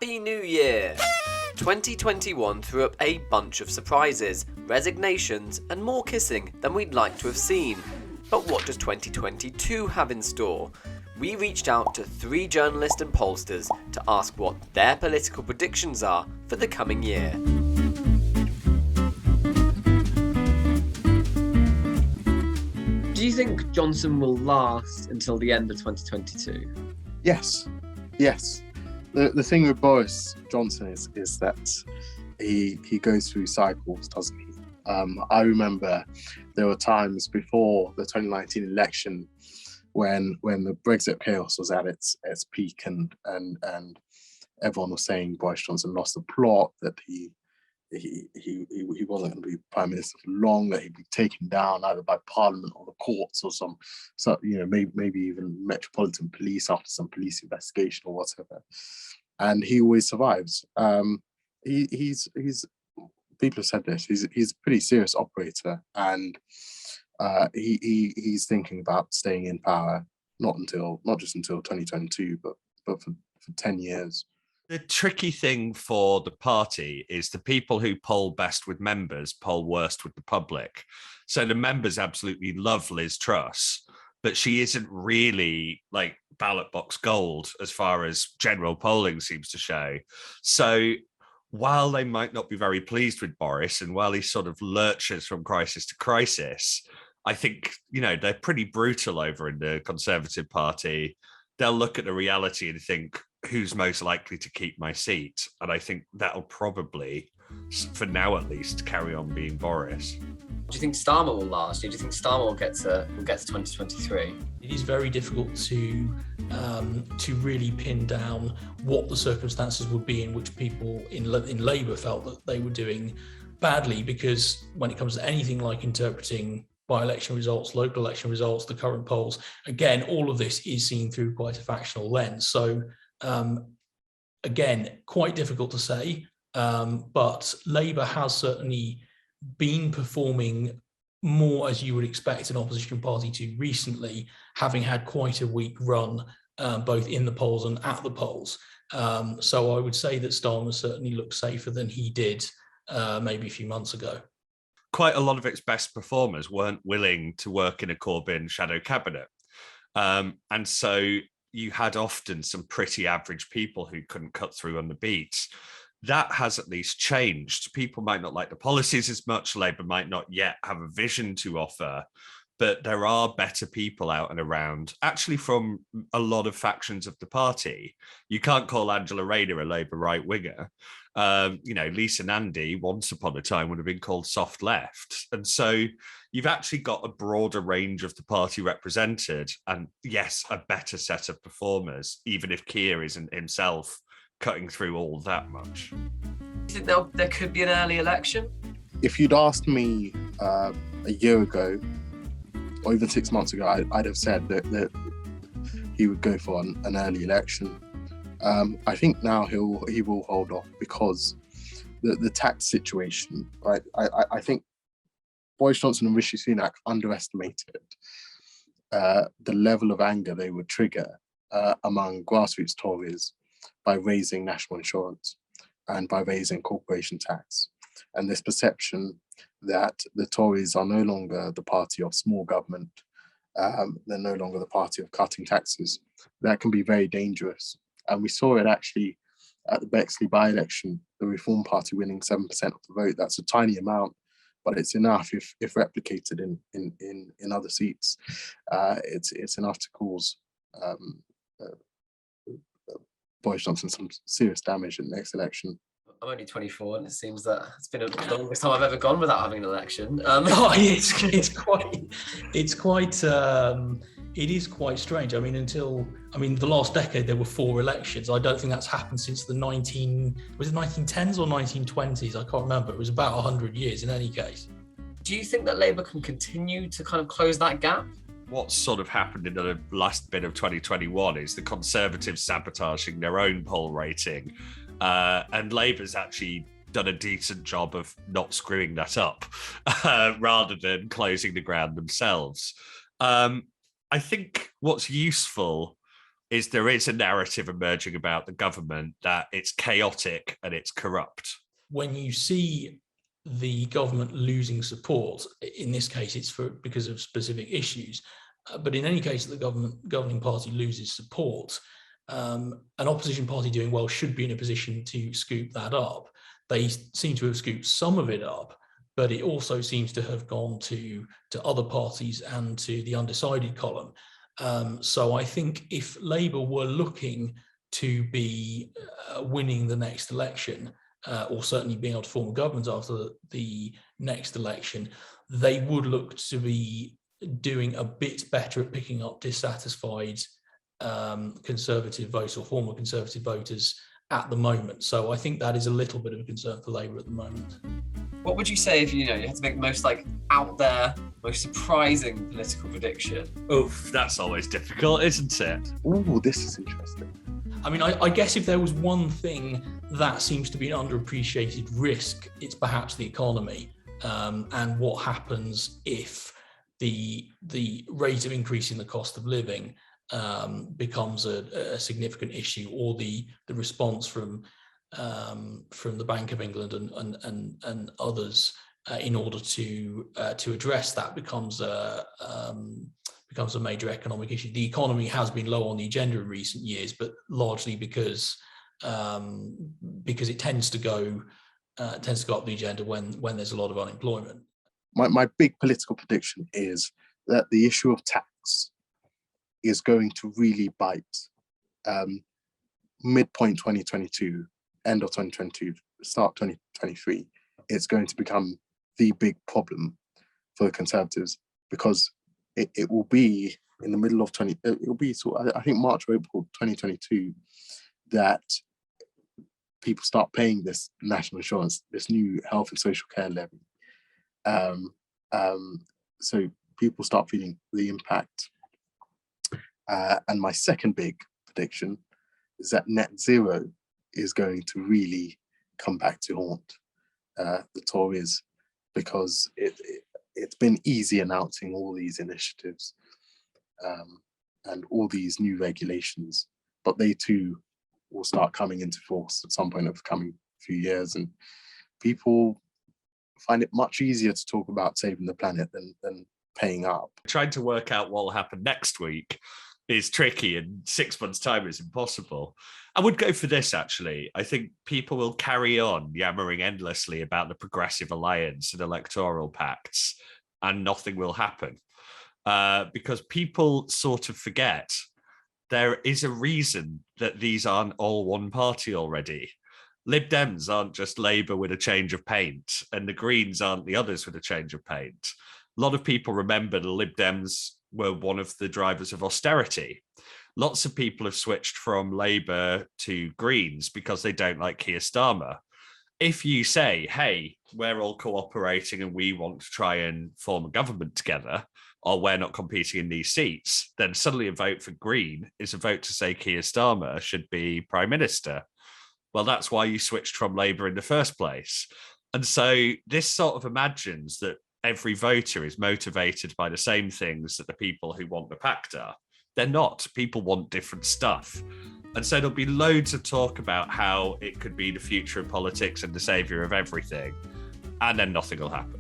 Happy New Year! 2021 threw up a bunch of surprises, resignations, and more kissing than we'd like to have seen. But what does 2022 have in store? We reached out to 3 journalists and pollsters to ask what their political predictions are for the coming year. Do you think Johnson will last until the end of 2022? Yes. The thing with Boris Johnson is that he goes through cycles, doesn't he? I remember there were times before the 2019 election when the Brexit chaos was at its peak and everyone was saying Boris Johnson lost the plot, that he wasn't going to be prime minister for long, that he'd be taken down either by Parliament or the courts or maybe even Metropolitan Police after some police investigation or whatever. And he always survives. He's people have said this. He's a pretty serious operator, and he's thinking about staying in power not just until 2022, but for 10 years. The tricky thing for the party is the people who poll best with members poll worst with the public. So the members absolutely love Liz Truss, but she isn't really like ballot box gold as far as general polling seems to show. So while they might not be very pleased with Boris, and while he sort of lurches from crisis to crisis, I think, they're pretty brutal over in the Conservative Party. They'll look at the reality and think, who's most likely to keep my seat? And I think that'll probably, for now at least, carry on being Boris. Do you think Starmer will last? Do you think Starmer will get to 2023? It is very difficult to really pin down what the circumstances would be in which people in Labour felt that they were doing badly, because when it comes to anything like interpreting by-election results, local election results, the current polls, again, all of this is seen through quite a factional lens. So again, quite difficult to say, but Labour has certainly been performing more as you would expect an opposition party to recently, having had quite a weak run both in the polls and at the polls. So I would say that Starmer certainly looks safer than he did maybe a few months ago. Quite a lot of its best performers weren't willing to work in a Corbyn shadow cabinet. And so you had often some pretty average people who couldn't cut through on the beat. That has at least changed. People might not like the policies as much. Labour might not yet have a vision to offer, but there are better people out and around, actually from a lot of factions of the party. You can't call Angela Rayner a Labour right-winger. Lisa Nandy, once upon a time, would have been called soft left. And so you've actually got a broader range of the party represented, and yes, a better set of performers, even if Keir isn't himself cutting through all that much. Do you think there could be an early election? If you'd asked me a year ago, or even 6 months ago, I'd have said that he would go for an early election. I think now he will hold off because the tax situation, right? I think Boris Johnson and Rishi Sunak underestimated the level of anger they would trigger among grassroots Tories by raising national insurance and by raising corporation tax. And this perception that the Tories are no longer the party of small government, they're no longer the party of cutting taxes, that can be very dangerous. And we saw it actually at the Bexley by-election, the Reform Party winning 7% of the vote. That's a tiny amount, but it's enough if replicated in other seats. It's enough to cause Boris Johnson some serious damage in the next election. I'm only 24, and it seems that it's been the longest time I've ever gone without having an election. It is quite strange. I mean, the last decade there were 4 elections. I don't think that's happened since the 1910s or 1920s. I can't remember. It was about 100 years in any case. Do you think that Labour can continue to kind of close that gap? What's sort of happened in the last bit of 2021 is the Conservatives sabotaging their own poll rating. And Labour's actually done a decent job of not screwing that up rather than closing the ground themselves. I think what's useful is there is a narrative emerging about the government that it's chaotic and it's corrupt. When you see the government losing support, in this case, it's because of specific issues. But in any case, the governing party loses support. An opposition party doing well should be in a position to scoop that up. They seem to have scooped some of it up, but it also seems to have gone to other parties and to the undecided column. So I think if Labour were looking to be winning the next election, or certainly being able to form a government after the next election, they would look to be doing a bit better at picking up dissatisfied Conservative voters or former Conservative voters at the moment. So I think that is a little bit of a concern for Labour at the moment. What would you say if you had to make the most out there, most surprising political prediction? Oof, that's always difficult, isn't it? Ooh, this is interesting. I mean, I guess if there was one thing that seems to be an underappreciated risk, it's perhaps the economy, and what happens if the rate of increase in the cost of living becomes a significant issue, or the response from the Bank of England and others in order to address that becomes a major economic issue. The economy has been low on the agenda in recent years, but largely because it tends to go up the agenda when there's a lot of unemployment. My big political prediction is that the issue of tax is going to really bite midpoint 2022, end of 2022, start 2023. It's going to become the big problem for the Conservatives, because it will be in the middle of I think March or April 2022 that people start paying this national insurance, this new health and social care levy. So people start feeling the impact. And my second big prediction is that net zero is going to really come back to haunt the Tories, because it's been easy announcing all these initiatives and all these new regulations, but they too will start coming into force at some point over the coming few years, and people find it much easier to talk about saving the planet than paying up. Trying to work out what will happen next week is tricky, and 6 months' time is impossible. I would go for this, actually. I think people will carry on yammering endlessly about the Progressive Alliance and electoral pacts, and nothing will happen. Because people sort of forget there is a reason that these aren't all one party already. Lib Dems aren't just Labour with a change of paint, and the Greens aren't the others with a change of paint. A lot of people remember the Lib Dems were one of the drivers of austerity. Lots of people have switched from Labour to Greens because they don't like Keir Starmer. If you say, hey, we're all cooperating and we want to try and form a government together, or we're not competing in these seats, then suddenly a vote for Green is a vote to say Keir Starmer should be Prime Minister. Well, that's why you switched from Labour in the first place. And so this sort of imagines that every voter is motivated by the same things that the people who want the pact are. They're not. People want different stuff. And so there'll be loads of talk about how it could be the future of politics and the saviour of everything. And then nothing will happen.